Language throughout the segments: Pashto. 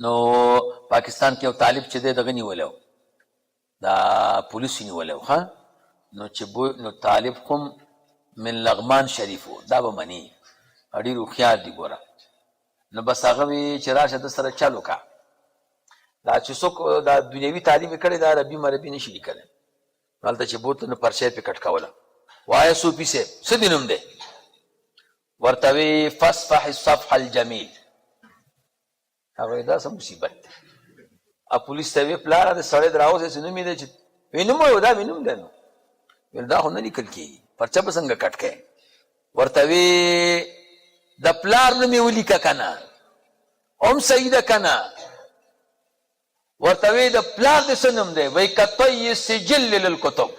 نو پاکستان کې یو طالب چې دی دغه نیولی و، دا پولیسو نیولی و ښه. نو طالب کوم من لغمان شریف و، دا به مني ډېر هوښیار دي ګوره. نو بس هغه وی چې راشه د سره چل وکړه. دا چې څوک دا دنیوي تعلیم یې کړی دا عربي مربي نشي لیکلی. هلته چې بوتله نو پرچه یې پې کټ کوله. وایه صوفي صاحب څه دې نوم دی؟ ورته وی فاصفح الصفح الجمیل. هغه دا څه مصیبت دی. پولیس ته وی پلاره د سړی د راوځئ څه نوم یې دی چې وی نوم وی دا مې نوم دی. نو ویل دا خو نه لیکل کېږي، پرچه به څنګه کټ کوې؟ ورته وی د پلار نوم یې ولیکه که نه هم صحیح ده که نه. ورته وی د پلار د څه نوم دی؟ وی کطی سجل للکتب.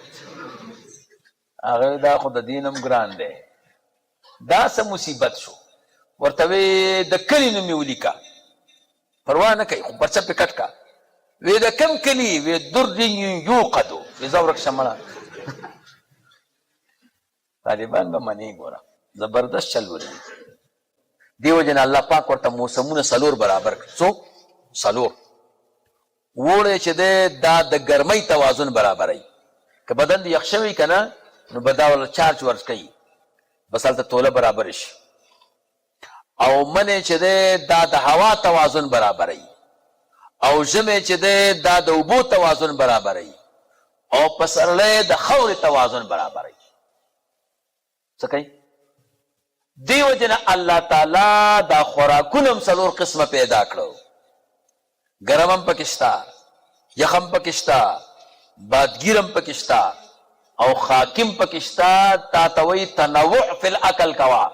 هغه دا خو د دې نوم ګران دی. دا څه مصیبت شو؟ ورته وی د کلي نوم یې ولیکه، پروا نه کوي خو پرچه پې کټ کا. وی د کم کلي؟ وی در یوقدو. وی ځه ورک شه مړه. طالبان به منې ګوره، زبردست چل ورځي. دې وجې نه الله پاک ورته موسمونه څلور برابر کړي. څو؟ څلور. اوړی چې دی دا د ګرمۍ توازن برابروي. که بدن د یخ شوی که نه نو به دا ورله چارج ورکوي، بس هلته توله برابر شي. او منی چې دی دا د هوا توازن برابروي. او ژمی چې دی دا د اوبو توازن برابروي. او پسرلی د خاورې توازن برابروي. څه کوي؟ دې وجې نه الله تعالی دا خوراکونه هم څلور قسمه پیدا کړو. ګرم هم پکې شته، یخ هم پکې شته، بادګیر هم پکې شته، او خاکم پکې شته. تا ته وایي تنوع فی الاکل کوه،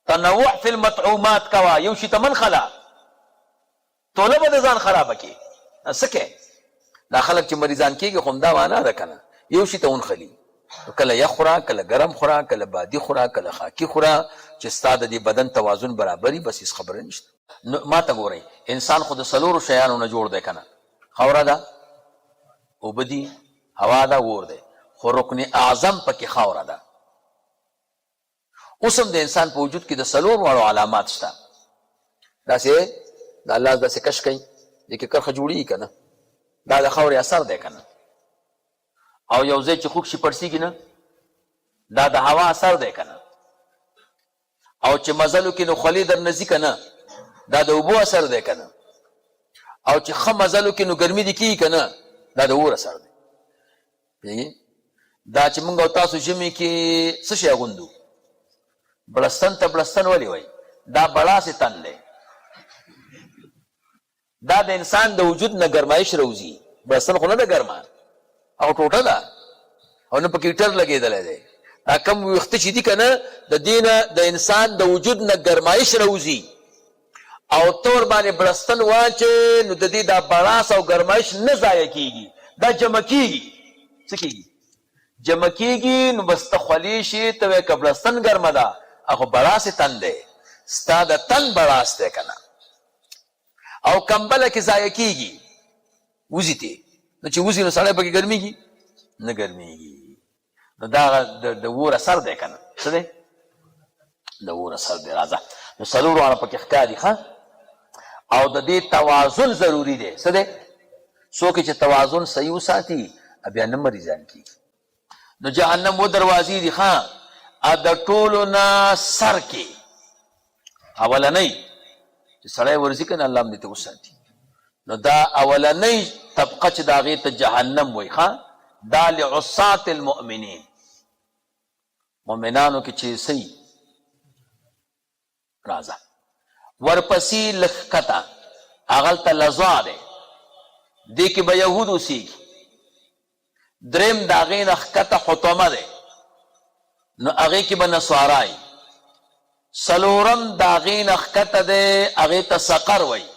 تنوع فی المطعومات کوه. یو شي ته من خلا توله به د ځان خرابه کړي. څه کوې؟ دا خلک چې مریضان کېږي خو همدا معنا ده که نه، یو شي ته ونخلي. کله یخ خوره، کله ګرم خوره، کله بادي خوره، کله خاکي خوره، چې ستا د دې بدن توازن برابري. بس هېڅ خبره نشته. نو ما ته ګورئ، انسان خو د څلورو شیانو نه جوړ دی که نه. خاوره ده، اوبه دي، هوا ده، اور دی. خو رکن اعظم پکې خاوره ده. اوس هم د انسان په وجود کې د څلور واړو علامات شته. داسې د الله داسې کش کوي، دې کې کرښه جوړېږي که نه، دا د خاورې اثر دی که نه. او یو ځای چې خوږ شي پړسېږي نه، دا د هوا اثر دی که نه. او چې مزل وکړي نو خولې در نه ځي که نه، دا د اوبو اثر دی که نه. او چې ښه مزل وکړي نو ګرمي دې کېږي که نه، دا د اور اثر دی. پوهېږې؟ دا چې موږ او تاسو ژمي کې څه شی اغوندو؟ بړستن ته بړستن ولې وایي؟ دا بړاسې تن دی. دا د انسان د وجود نه ګرمایش روزي. بړستن خو نه ده ګرمه، او ټوټه ده، او نه پکې هیټر لګېدلی دی. دا کم ویښته چې دي که نه، د دې نه د انسان د وجود نه ګرمایش روزي. او ته ورباندې بړستن واچې نو د دې دا بړاس او ګرمایش نه ضایع کېږي، دا جمع کېږي. څه کېږي؟ جمع کېږي. نو بس ته خولې شي، ته وایې که بړستن ګرمه ده، خو بړاسې تن دی، ستا د تن بړاس دی که نه. او کمبله کې ضایع کېږي، وځي ته. نو چې وځي نو سړی پکې ګرمېږي؟ نه ګرمېږي. نو دا د اور اثر دی که نه. څه دی؟ د اور اثر دی. راځه نو څلور واړه پکې ښکاري ښه. او د دې توازن ضروري دی. څه دی؟ څوک چې توازن صحیح وساتي بیا نه مریضان کېږي. نو جهنم و دروازې دي ښه. د ټولو نه سر کې اولنۍ چې سړی ورځي که نه، الله هم دې ته وساتي. نو دا اولنۍ طبقه چې د هغې ته جهنم وایي ښه، دا لعصات المؤمنین، مؤمنانو کې چې صحیح. راځه ورپسې لږ ښکته هغلته لظا دی، دې کې به یهود اوسېږي. دریم د هغې نه ښکته حطمه دی، نو هغې کې به نصارای. څلورم د هغې نه ښکته دی، هغې ته سقر وایي،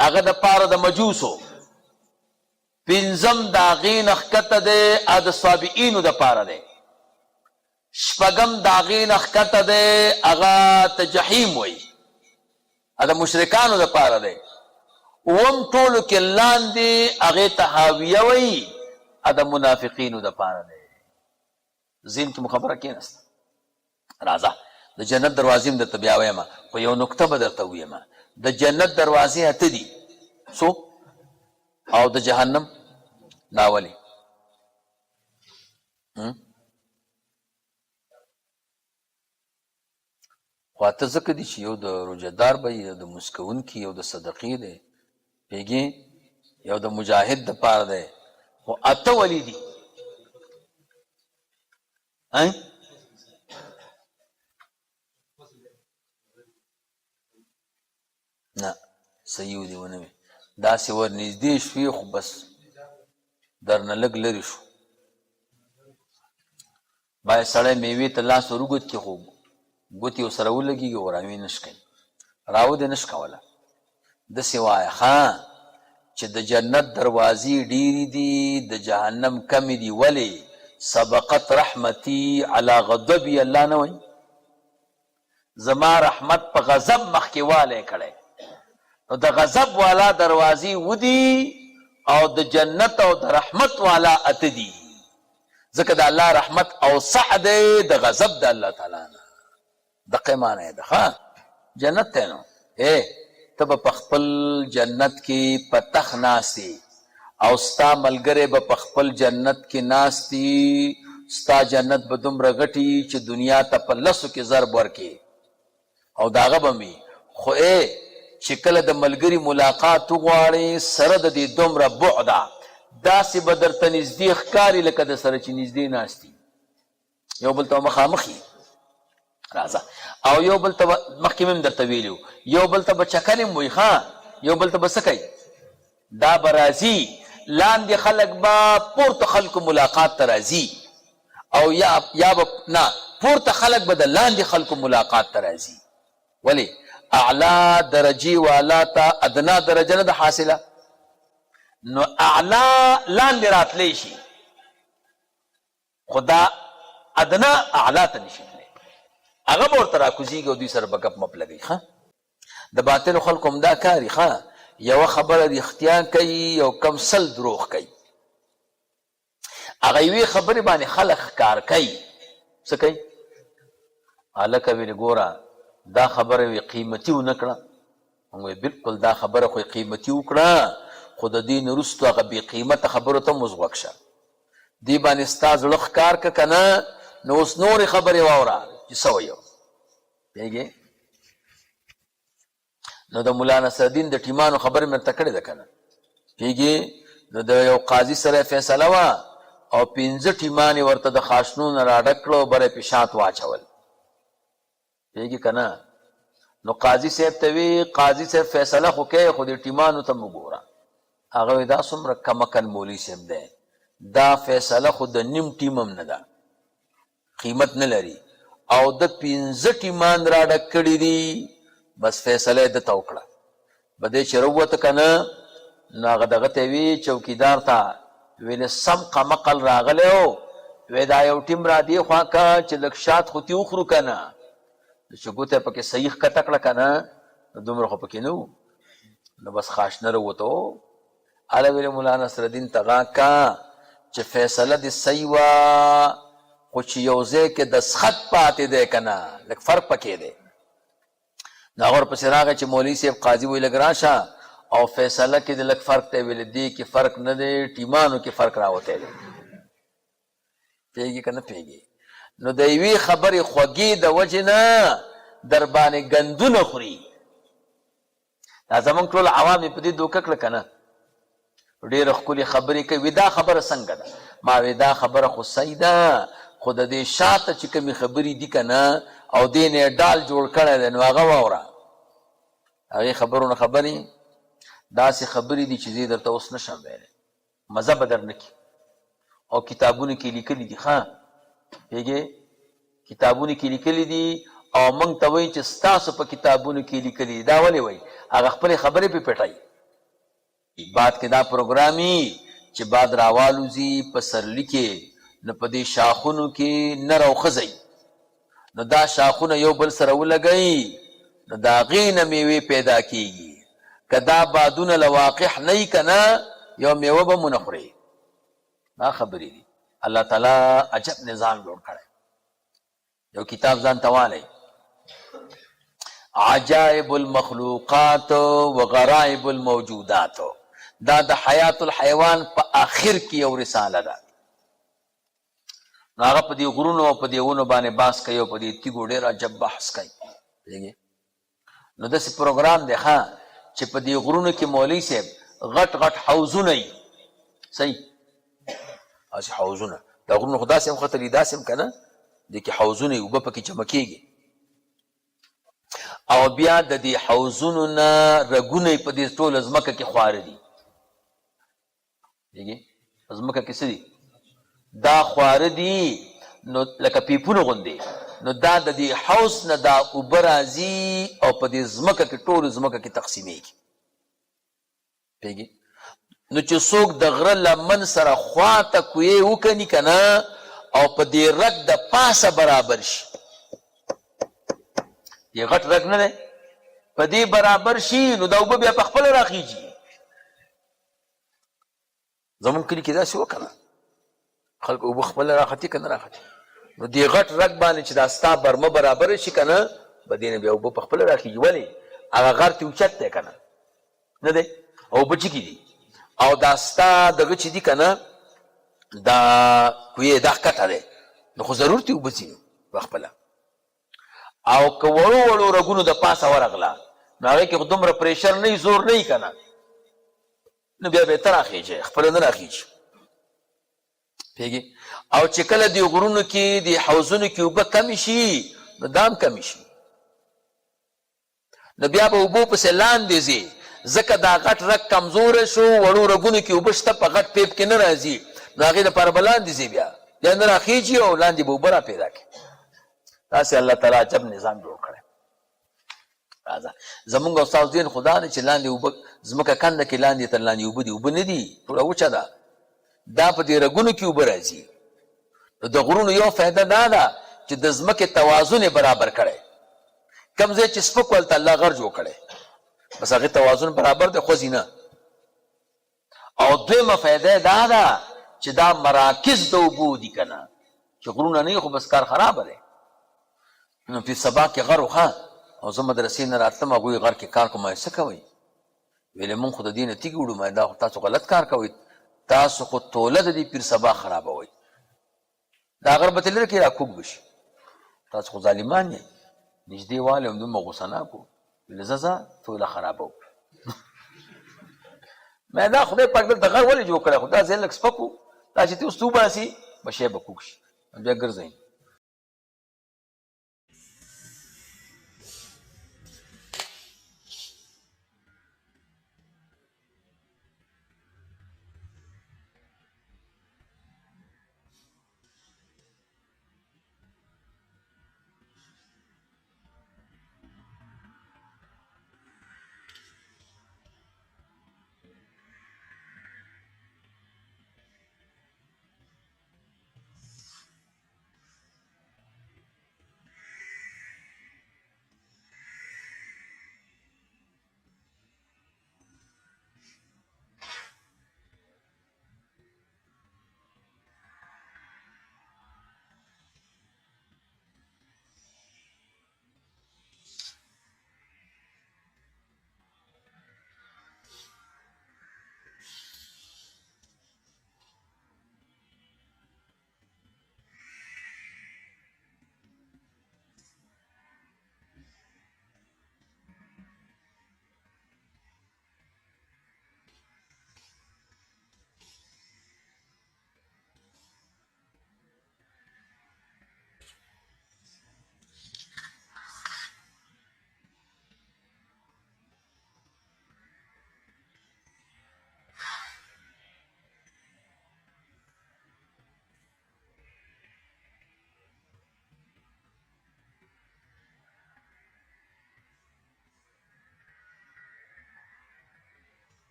هغه د پاره د مجوسو. پنځم د هغې نه ښکته دی، د صابئینو د پاره دی. شپږم د هغې نه ښکته دی، هغه ته جحیم وایي، د مشرکانو د پاره دی. اووم ټولو کې لاندې هغې ته حاویه وایي، د منافقینو د پاره دی. ذهن کې مو خبره کېنسته. راځه د جنت دروازې هم درته بیا ویمه، خو یو نکته به درته ویمه. د جنت دروازې اته دي څو او د جهنم دا ولې خو اته ځکه دي چې یو د روژهدار به یو د لمونځ کوونکي یو د صدقې دی پوهېږې یو د مجاهد دپاره دی خو اته ولې دي نه صحیح ودې ونه وي داسې ور نږدې شوې خو بس درنه لږ لرې شو باید سړی میوې ته لاس ور وګوت کړي خو ګوتې ورسره ولګېږي او راوې نه شي کوي راودې نه شي کولی داسې وایه ښه چې د جنت دروازې ډېرې دي د جهنم کمې دي ولې سبقت رحمتي علی غضبي الله نه وایي زما رحمت په غضب مخکې والی کړی نو د غضب والا دروازې ودي او د جنت او د رحمت والا اته دي ځکه د الله رحمت اوسع دی د غضب د الله تعالی نه دقه معنی ده ښه جنت ته نو ته به په خپل جنت کې په تخ ناستې او ستا ملګری به په خپل جنت کې ناستي ستا جنت به دومره غټي چې دنیا ته په لسو کې ضرب ورکې او د هغه به مې خو چې کله د ملګري ملاقات وغواړې سره د دې دومره بعده داسې به درته نږدې ښکاري لکه د سره چې نږدې ناستي یو بل ته مخامخ راځه او یو بل ته مخکې مې هم درته ویلي یو بل ته به چکر هم وایي ښه یو بل ته به څه کوي دا به راځي لاندې خلک به پورته خلکو ملاقات ته راځي او یا به نه پورته خلک به د لاندې خلکو ملاقات ته راځي ولې اعلا درجې والا ته ادنا درجه نه ده حاصله نو اعلا لاندې راتلی شي خو دا ادنا اعلا ته نشي تللی هغه به ورته راکوزېږي او دوی سره به ګپ مپ لګوي ښه د باطلو خلکو هم دا کاري ښه یوه خبره رښتیا کوي او کم سل دروغ کوي هغه یوې خبرې باندې خلک ښکار کوي څه کوي هلکه ویلې ګوره دا خبره وی قیمتي ونه کړه موږ بالکل دا خبره خو قیمتي وکړه خو د دې نه وروستو هغه بې قیمته خبرو ته موږ غوږ شه دې باندې ستا زړه ښکار که که نه نو اوس نورې خبرې واوره چې څه ویو پوهېږې نو د ملا نصرالدین د ټیمانو خبرې مې درته کړې ده که نه پوهېږې نو د یو قاضي سره فیصله وه او 5 ټیمان یې ورته د خاشنو نه راډک کړه او بره یې پیشات واچول پوهېږي که نه نو قاضي صاحب ته وی قاضي صاحب فیصله خو کوي خو دې ټیمانو ته مو ګوره هغه وی دا څومره کمکن مولوي صاحب دی دا فیصله خو د نیم ټیم هم نه ده قیمت نه لري او د 5 ټیمان راډک کړي دي بس فیصله یې دته وکړه به دی چې راووته که نه نو هغه دغه ته وی چوکیدار ته ویلې سم قمقل راغلی و وی دا یو ټیم را دې خوا که چې لږ شات خو تې وخورو که نه چې ګوته پکې صحیح ښکته کړه که نه نو دومره خو پکې نه و نو بس خاشنه راووته و هله ویلې ملا نصرالدین ته غاږ کا چې فیصله دې صحیح وه خو چې یو ځای کې دسخط پاتې دی که نه لږ فرق پکې دی نو هغه ورپسې راغی چې مولوي صاحب قاضي وایي لږ راشه او فیصله کې د لږ فرق دی ویلې دې کې فرق نه دی ټیمانو کې فرق راوتی دی پوهېږي که نه پوهېږي نو د یوې خبرې خوږې د وجې نه در باندې ګندونه خوري دا زمونږ ټول عوام یې په دې دوکه کړه که نه ډېره ښکلې خبرې کوي دا خبره څنګه ده ما وی دا خبره خو صحیح ده خو د دې شاته چې کومې خبرې دي که نه او دې نه یې ډال جوړ کړی دی نو هغه واوره هغې خبرو نه خبرې داسې خبرې دي چې زه درته اوس نه شم ویلی مزه به در نه کړي او کتابونو کې لیکلي دي ښه پوهېږې کتابونو کې لیکلي دي او موږ ته وایي چې ستاسو په کتابونو کې لیکلي دي دا ولې وایي هغه خپلې خبرې پې پټوي باد کې دا پروګرامي چې باد راوالوځي په سرلي کې نو په دې شاخونو کې نر او ښځی نو دا شاخونه یو بل سره ولګوي نو د هغې نه میوې پیدا کېږي که دا بادونه له واقع نه وي که نه یو میوه به مو نه خورې دا خبرې دي الله تعالی عجب نظام جوړ کړی یو کتاب ځان ته والی عجائب المخلوقات و غرائب الموجودات، دا د حیات الحیوان په آخر کې یو رساله ده. نو هغه په دې غرونو او په دې ونو باندې بحث کوي او په دې تیږو ډېر عجب بحث کوي. نو داسې پروګرام دی ښه چې په دې غرونو کې مولوي صاحب غټ غټ حوضونه وي. صحیح هسې حوضونه دا غرونه خو داسې هم خطري داسې هم که نه دې کې حوضونه وي، اوبه پکې جمع کېږي او بیا د دې حوضونو نه رګونه یې په دې ټوله ځمکه کې خواره دي. په ځمکه کې څه دي؟ دا خواره دي نو لکه پیپونه غوندې. نو دا د دې حوض نه دا اوبه راځي او په دې ځمکه کې ټولو ځمکه کې تقسیمېږي. پوهېږي؟ نو چې څوک د غره لمن سره خواته کویې وکني که نه او په دې رګ د پاسه برابر شي، دې غټ رګ نه دی په دې برابر شي نو دا اوبه بیا په خپله راخیږي. زمونږ کلي کې داسې وکړه خلکو اوبه خپله راختي که نه راختي، نو دې غټ رګ باندې چې دا ستا برمه برابره شي که نه به دې نه بیا اوبه په خپله راخیږي. ولې؟ هغه غر تې اوچت دی که نه دی او اوبه چکې دي او دا ستا دغه چې دي که نه دا کویې دا ښکته دی نو خو ضرور تې اوبه ځي په خپله. او که وړو وړو رګونو د پاسه ورغله نو هغې کې خو دومره پریشر نه وي، زور نه وي که نه، نو بیا به یې ته راخیږي خپله نه راخیږي. پوهېږي؟ او چې کله دې غرونو کې دې حوضونو کې اوبه کمې شي نو دا هم کمې شي، نو بیا به اوبو پسې لاندې ځي ځکه دا غټ رګ کمزوره شو، وړو رګونو کې اوبه شته په غټ پیپ کې نه راځي نو هغې دپاره به لاندې ځي بیا نه راخیږي او لاندې به اوبه را پیدا کړي. داسې الله تعالی عجب نظام جوړ کړی. راځه زمونږ او ستاسو دین خدا دی چې لاندې اوبه ځمکه کنده کې لاندې تر لاندې اوبه دي، اوبه نه دي ټوله وچه ده، دا په دې رګونو کې اوبه راځي. نو د غرونو یو فایده دا ده چې د ځمکې توازن یې برابر کړی. کوم ځای چې سپک ولته الله غر جوړ کړی بس هغې توازن برابر دی خوځي نه. او دویمه فایده یې دا ده چې دا مراکز د اوبو دي که نه، چې غرونه نه وي خو بس کار خرابه دی. نو په سبا کې غر وښه او زه مدرسې نه راتلم هغوی غر کې کار کوم، څه کوئ؟ ویلې مونږ خو د دې نه تیږې وړو، دا خو تاسو غلط کار کوئ، تاسو خو توله د دې پیر سبا خرابوئ، دا غر به ترې لرې کې راکوږ بشي، تاسو خو ظالمان یې. نږدې والی هم دومره غوسه ناک و، ویلې ځه توله خرابوم. ما دا خدای پاک دلته غر ولې جوړ کړی؟ خو دا ځای لږ سپک و، دا چې ته اوس توباسي به شی به کوږ شي بیا ګرځئ.